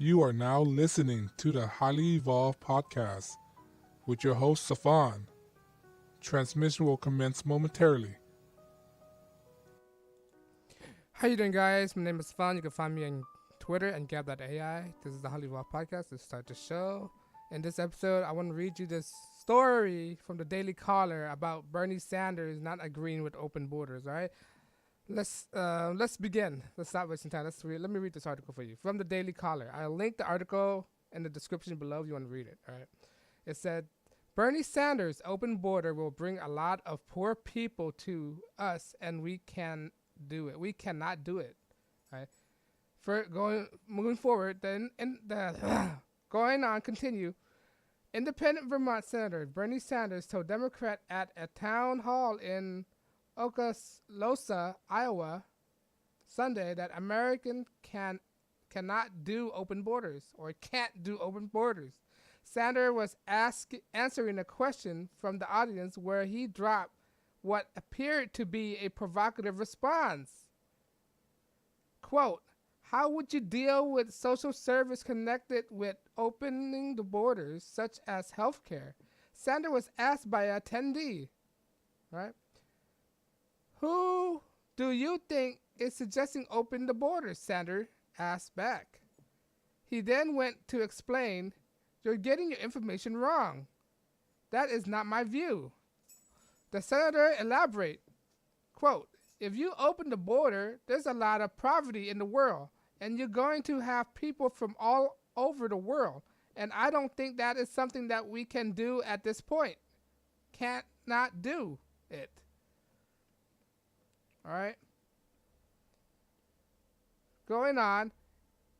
You are now listening to the Highly Evolved Podcast with your host, Safan. Transmission will commence momentarily. How you doing, guys? My name is Safan. You can find me on Twitter and gab.ai. This is the Highly Evolved Podcast. Let's start the show. In this episode, I want to read you this story from the Daily Caller about Bernie Sanders not agreeing with open borders, all right? Let's begin. Let's stop wasting time. Let me read this article for you from the Daily Caller. I'll link the article in the description below if you want to read it. All right. It said, Bernie Sanders' open border will bring a lot of poor people to us, and we can do it. We cannot do it. All right. Moving forward, then continue. Independent Vermont Senator Bernie Sanders told Democrat at a town hall in Okaloosa, Iowa, Sunday that Americans cannot do open borders or can't do open borders. Sanders was answering a question from the audience where he dropped what appeared to be a provocative response. Quote, how would you deal with social service connected with opening the borders, such as healthcare? Sanders was asked by an attendee, right? Who do you think is suggesting open the borders? Sanders asked back. He then went to explain, you're getting your information wrong. That is not my view. The senator elaborated, quote, if you open the border, there's a lot of poverty in the world, and you're going to have people from all over the world, and I don't think that is something that we can do at this point. Can't not do it. All right. Going on,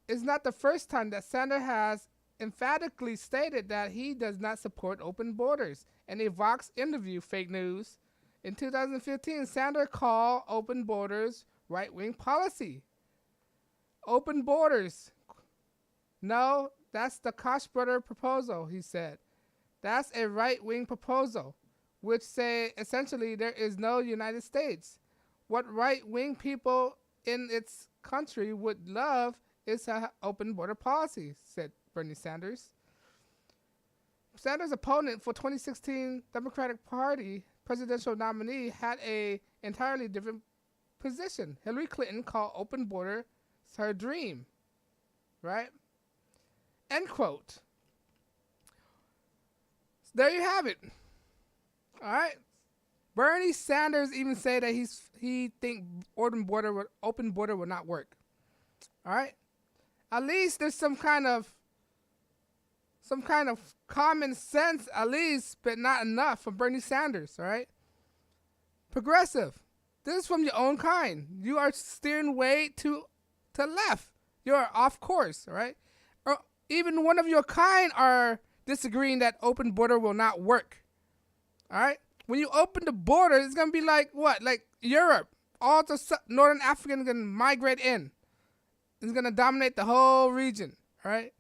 it's not the first time that Sanders has emphatically stated that he does not support open borders. In a Vox interview, fake news, in 2015, Sanders called open borders right-wing policy. Open borders. No, that's the Koch brother proposal, he said. That's a right-wing proposal, which say essentially there is no United States. What right-wing people in its country would love is an open border policy, said Bernie Sanders. Sanders' opponent for 2016 Democratic Party presidential nominee had an entirely different position. Hillary Clinton called open border her dream, right? End quote. There you have it. All right. Bernie Sanders even said that he think open border will not work. All right. At least there's some kind of common sense, at least, but not enough from Bernie Sanders. All right. Progressive. This is from your own kind. You are steering way to left. You're off course. All right. Or even one of your kind are disagreeing that open border will not work. All right. When you open the border, it's going to be like what? Like Europe. All the Northern Africans are going to migrate in. It's going to dominate the whole region. All right?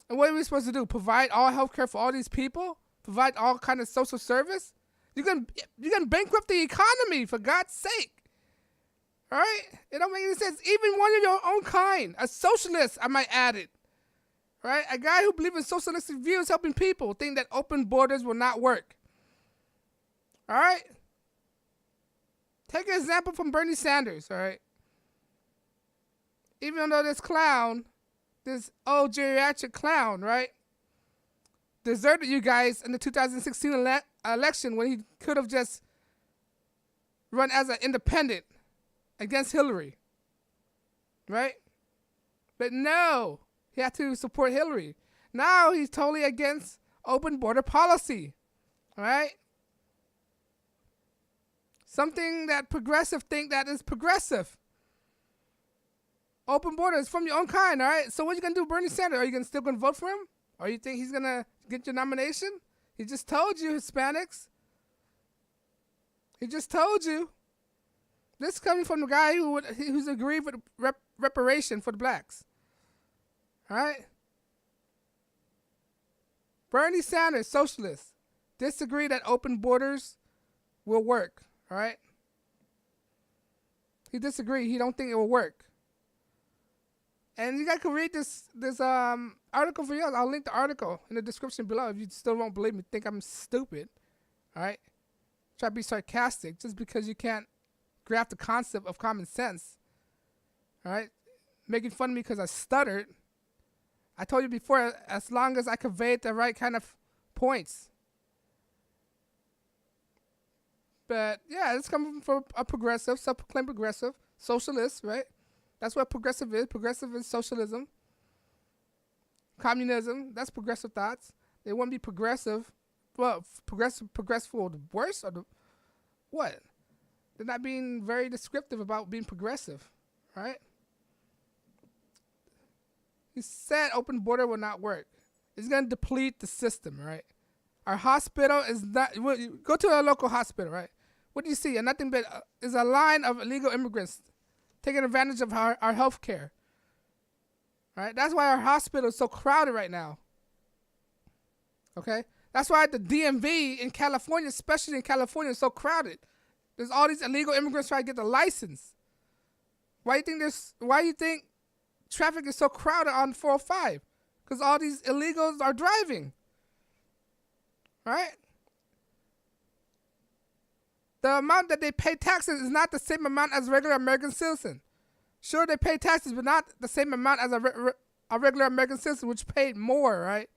And what are we supposed to do? Provide all health care for all these people? Provide all kind of social service? You're going to bankrupt the economy, for God's sake. All right? It don't make any sense. Even one of your own kind, a socialist, I might add it. Right? A guy who believes in socialistic views helping people think that open borders will not work. All right? Take an example from Bernie Sanders, all right? Even though this clown, this old geriatric clown, right, deserted you guys in the 2016 election when he could have just run as an independent against Hillary, right? But no, he had to support Hillary. Now he's totally against open border policy, all right? Something that progressive think that is progressive. Open borders from your own kind, all right? So what are you going to do, Bernie Sanders? Are you still going to vote for him? Or you think he's going to get your nomination? He just told you, Hispanics. He just told you. This is coming from the guy who's agreed with reparation for the blacks. All right? Bernie Sanders, socialist, disagree that open borders will work. All right? He disagreed. He don't think it will work. And you guys can read this article for you. I'll link the article in the description below if you still don't believe me, think I'm stupid. All right? Try to be sarcastic just because you can't grasp the concept of common sense. All right? Making fun of me because I stuttered. I told you before, as long as I conveyed the right kind of points. But yeah, it's coming from a progressive, self-proclaimed progressive, socialist, right? That's what progressive is. Progressive is socialism. Communism, that's progressive thoughts. They want to be progressive. Well, progressive for the worse or the what? They're not being very descriptive about being progressive, right? He said open border will not work. It's going to deplete the system, right? Our hospital is not... Go to a local hospital, right? What do you see? Nothing but is a line of illegal immigrants taking advantage of our health care. Right? That's why our hospital is so crowded right now. Okay? That's why the DMV in California, especially in California, is so crowded. There's all these illegal immigrants trying to get the license. Why do you think traffic is so crowded on 405? Because all these illegals are driving. Right? The amount that they pay taxes is not the same amount as a regular American citizen. Sure, they pay taxes, but not the same amount as a regular American citizen, which paid more, right?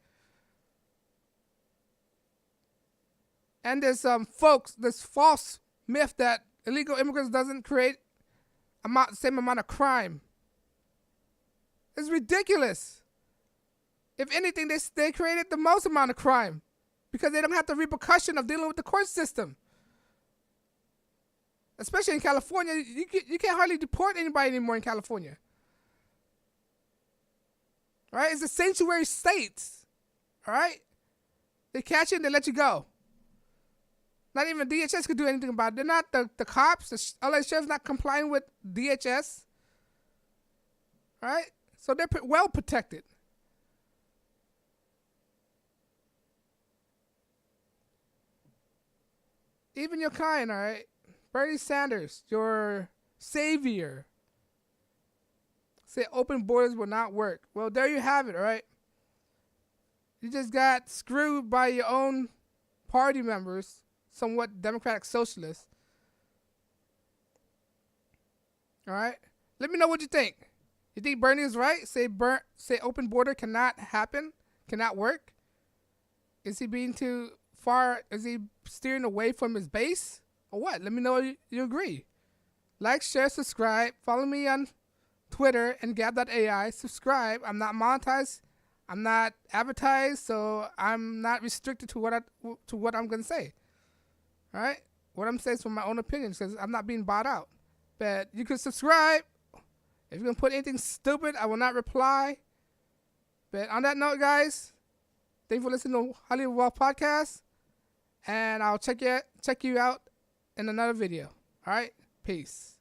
And there's this false myth that illegal immigrants doesn't create the same amount of crime. It's ridiculous. If anything, they created the most amount of crime because they don't have the repercussion of dealing with the court system. Especially in California, you can't hardly deport anybody anymore in California. All right? It's a sanctuary state. All right? They catch you and they let you go. Not even DHS could do anything about it. They're not the cops. The LA Sheriff's not complying with DHS. All right? So they're well protected. Even your kind, all right? Bernie Sanders, your savior, say open borders will not work. Well, there you have it, all right? You just got screwed by your own party members, somewhat democratic socialists. All right? Let me know what you think. You think Bernie is right? Say open border cannot happen, cannot work? Is he being too far? Is he steering away from his base? Or what? Let me know if you agree. Like, share, subscribe. Follow me on Twitter and gab.ai. Subscribe. I'm not monetized. I'm not advertised, so I'm not restricted to what I'm going to say. All right? What I'm saying is from my own opinion because I'm not being bought out. But you can subscribe. If you're going to put anything stupid, I will not reply. But on that note, guys, thank you for listening to Highly Evolved Podcast. And I'll check you out in another video. All right? Peace.